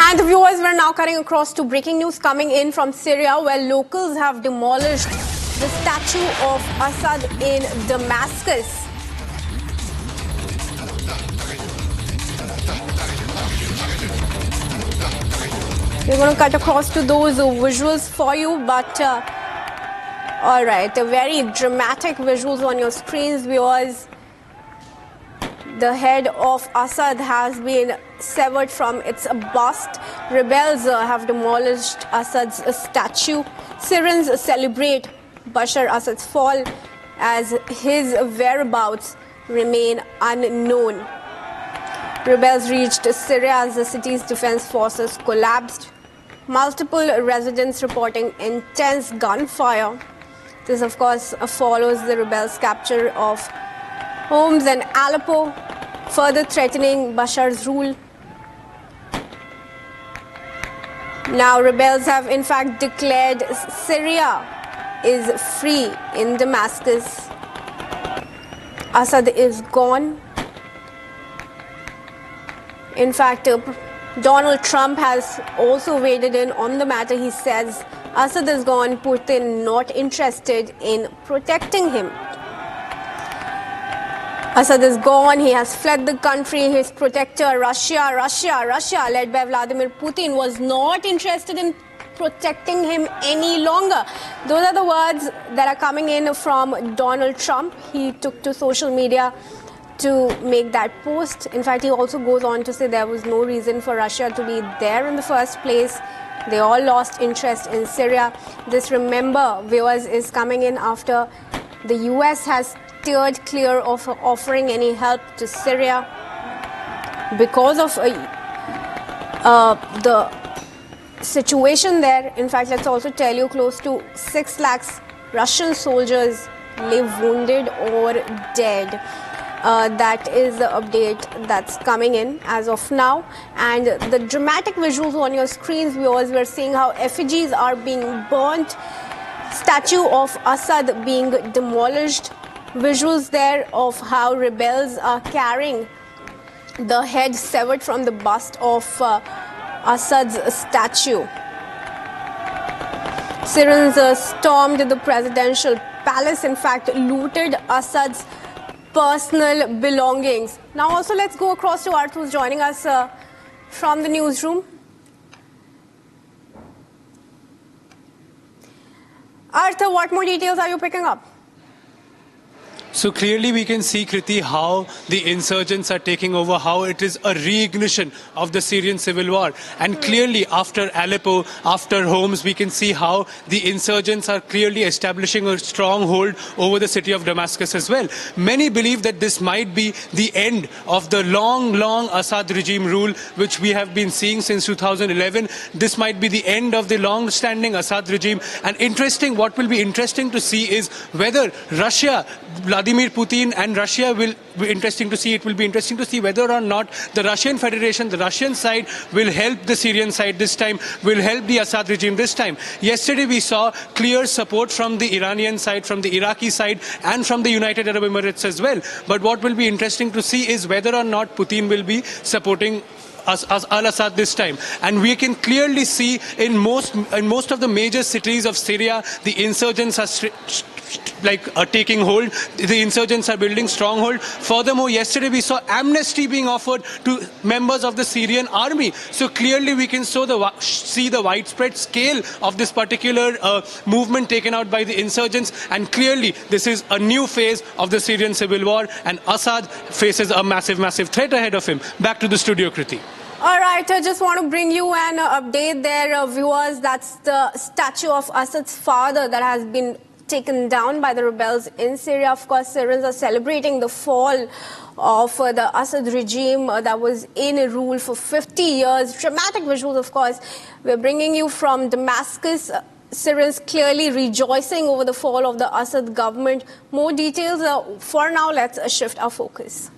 And viewers, we're now cutting across to breaking news coming in from Syria, where locals have demolished the statue of Assad in Damascus. We're going to cut across to those visuals for you, but all right, the very dramatic visuals on your screens, viewers. The head of Assad has been severed from its bust. Rebels have demolished Assad's statue. Syrians celebrate Bashar Assad's fall as his whereabouts remain unknown. Rebels reached Syria as the city's defense forces collapsed. Multiple residents reporting intense gunfire. This, of course, follows the rebels' capture of homes in Aleppo, further threatening Bashar's rule. Now, rebels have in fact declared Syria is free in Damascus. Assad is gone. In fact, Donald Trump has also waded in on the matter. He says Assad is gone, Putin not interested in protecting him. Assad is gone. He has fled the country. His protector, Russia, led by Vladimir Putin, was not interested in protecting him any longer. Those are the words that are coming in from Donald Trump. He took to social media to make that post. In fact, he also goes on to say there was no reason for Russia to be there in the first place. They all lost interest in Syria. This, remember, viewers, is coming in after the US has steered clear of offering any help to Syria because of the situation there. In fact, let's also tell you, close to 6 lakhs Russian soldiers lay wounded or dead. That is the update that's coming in as of now. And the dramatic visuals on your screens, viewers, we're seeing how effigies are being burnt, statue of Assad being demolished. Visuals there of how rebels are carrying the head severed from the bust of Assad's statue. Syrians stormed the presidential palace, in fact, looted Assad's personal belongings. Now also let's go across to Arth, who's joining us from the newsroom. Arth, what more details are you picking up? So clearly we can see, Kriti, how the insurgents are taking over, how it is a reignition of the Syrian civil war. And clearly after Aleppo, after Homs, we can see how the insurgents are clearly establishing a stronghold over the city of Damascus as well. Many believe that this might be the end of the long Assad regime rule, which we have been seeing since 2011. This might be the end of the long-standing Assad regime. And what will be interesting to see is whether Russia, Vladimir Putin and Russia will be interesting to see. It will be interesting to see whether or not the Russian Federation, the Russian side, will help the Syrian side this time, will help the Assad regime this time. Yesterday we saw clear support from the Iranian side, from the Iraqi side, and from the United Arab Emirates as well. But what will be interesting to see is whether or not Putin will be supporting al-Assad this time. And we can clearly see in most of the major cities of Syria, the insurgents are taking hold. The insurgents are building stronghold. Furthermore, yesterday we saw amnesty being offered to members of the Syrian army. So clearly we can see the widespread scale of this particular movement taken out by the insurgents. And clearly this is a new phase of the Syrian civil war, and Assad faces a massive threat ahead of him. Back to the studio, Kriti. All right, I just want to bring you an update there, viewers. That's the statue of Assad's father that has been taken down by the rebels in Syria. Of course, Syrians are celebrating the fall of the Assad regime that was in rule for 50 years. Dramatic visuals, of course. We're bringing you from Damascus. Syrians clearly rejoicing over the fall of the Assad government. More details. For now, let's shift our focus.